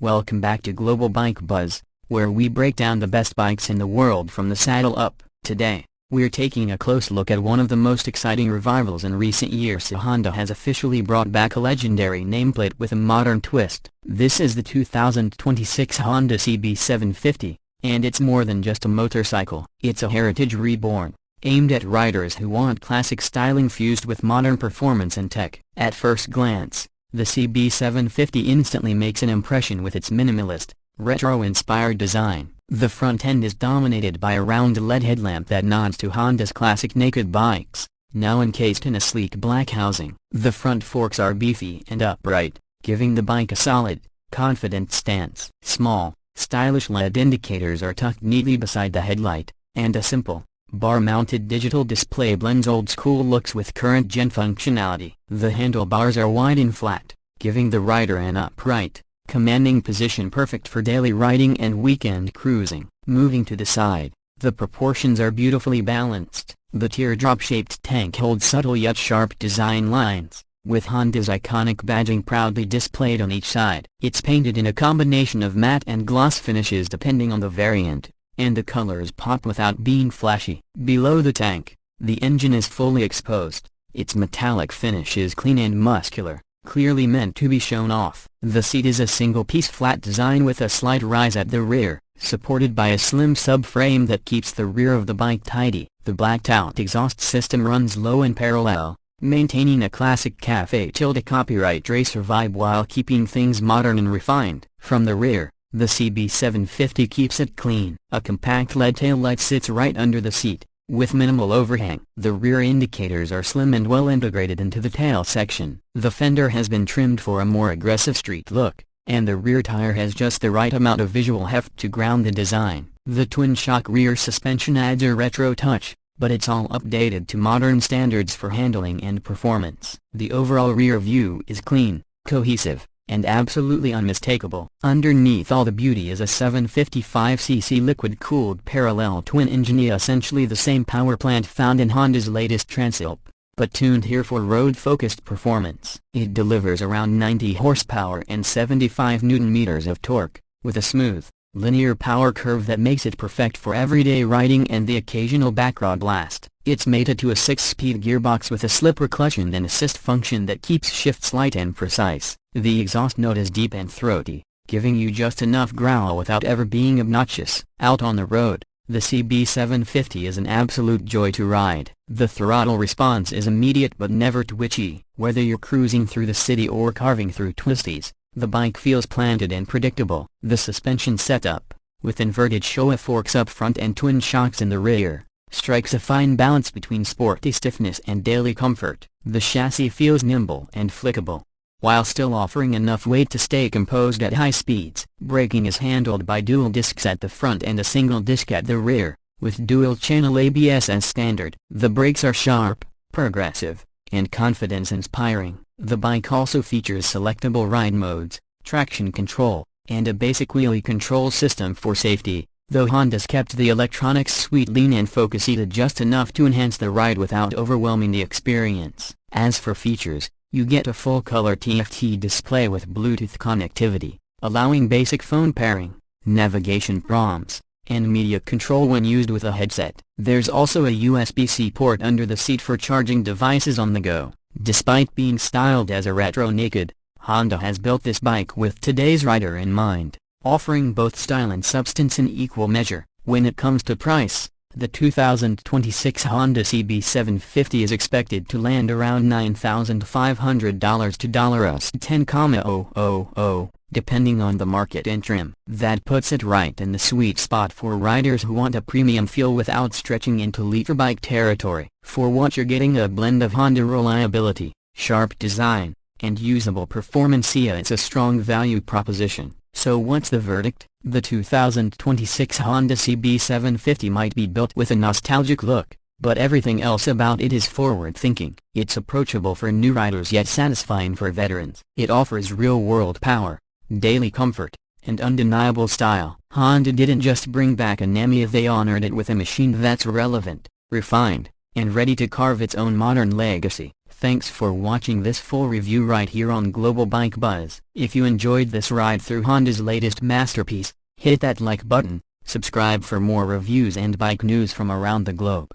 Welcome back to Global Bike Buzz, where we break down the best bikes in the world from the saddle up. Today, we're taking a close look at one of the most exciting revivals in recent years. Honda has officially brought back a legendary nameplate with a modern twist. This is the 2026 Honda CB750, and it's more than just a motorcycle. It's a heritage reborn, aimed at riders who want classic styling fused with modern performance and tech. At first glance, the CB750 instantly makes an impression with its minimalist, retro-inspired design. The front end is dominated by a round LED headlamp that nods to Honda's classic naked bikes, now encased in a sleek black housing. The front forks are beefy and upright, giving the bike a solid, confident stance. Small, stylish LED indicators are tucked neatly beside the headlight, and a simple, bar-mounted digital display blends old-school looks with current-gen functionality. The handlebars are wide and flat, giving the rider an upright, commanding position perfect for daily riding and weekend cruising. Moving to the side, the proportions are beautifully balanced. The teardrop-shaped tank holds subtle yet sharp design lines, with Honda's iconic badging proudly displayed on each side. It's painted in a combination of matte and gloss finishes depending on the variant, and the colors pop without being flashy. Below the tank, the engine is fully exposed. Its metallic finish is clean and muscular, clearly meant to be shown off. The seat is a single-piece flat design with a slight rise at the rear, supported by a slim subframe that keeps the rear of the bike tidy. The blacked-out exhaust system runs low and parallel, maintaining a classic café copyright racer vibe while keeping things modern and refined. From the rear, the CB750 keeps it clean. A compact LED taillight sits right under the seat, with minimal overhang. The rear indicators are slim and well integrated into the tail section. The fender has been trimmed for a more aggressive street look, and the rear tire has just the right amount of visual heft to ground the design. The twin-shock rear suspension adds a retro touch, but it's all updated to modern standards for handling and performance. The overall rear view is clean, cohesive, and absolutely unmistakable. Underneath all the beauty is a 755cc liquid-cooled parallel twin-engine, essentially the same power plant found in Honda's latest Transalp, but tuned here for road-focused performance. It delivers around 90 horsepower and 75 Nm of torque, with a smooth, linear power curve that makes it perfect for everyday riding and the occasional backroad blast. It's mated to a 6-speed gearbox with a slipper clutch and an assist function that keeps shifts light and precise. The exhaust note is deep and throaty, giving you just enough growl without ever being obnoxious. Out on the road, the CB750 is an absolute joy to ride. The throttle response is immediate but never twitchy. Whether you're cruising through the city or carving through twisties, the bike feels planted and predictable. The suspension setup, with inverted Showa forks up front and twin shocks in the rear, strikes a fine balance between sporty stiffness and daily comfort. The chassis feels nimble and flickable, while still offering enough weight to stay composed at high speeds. Braking is handled by dual discs at the front and a single disc at the rear, with dual-channel ABS as standard. The brakes are sharp, progressive, and confidence-inspiring. The bike also features selectable ride modes, traction control, and a basic wheelie control system for safety, though Honda's kept the electronics suite lean and focus-seated just enough to enhance the ride without overwhelming the experience. As for features, you get a full-color TFT display with Bluetooth connectivity, allowing basic phone pairing, navigation prompts, and media control when used with a headset. There's also a USB-C port under the seat for charging devices on the go. Despite being styled as a retro naked, Honda has built this bike with today's rider in mind, offering both style and substance in equal measure. When it comes to price, the 2026 Honda CB750 is expected to land around $9,500 to $10,000, depending on the market and trim. That puts it right in the sweet spot for riders who want a premium feel without stretching into liter bike territory. For what you're getting, a blend of Honda reliability, sharp design, and usable performance. It's a strong value proposition. So what's the verdict? The 2026 Honda CB750 might be built with a nostalgic look, but everything else about it is forward-thinking. It's approachable for new riders yet satisfying for veterans. It offers real-world power, daily comfort, and undeniable style. Honda didn't just bring back a Namia, they honored it with a machine that's relevant, refined, and ready to carve its own modern legacy. Thanks for watching this full review right here on Global Bike Buzz. If you enjoyed this ride through Honda's latest masterpiece, hit that like button, subscribe for more reviews and bike news from around the globe.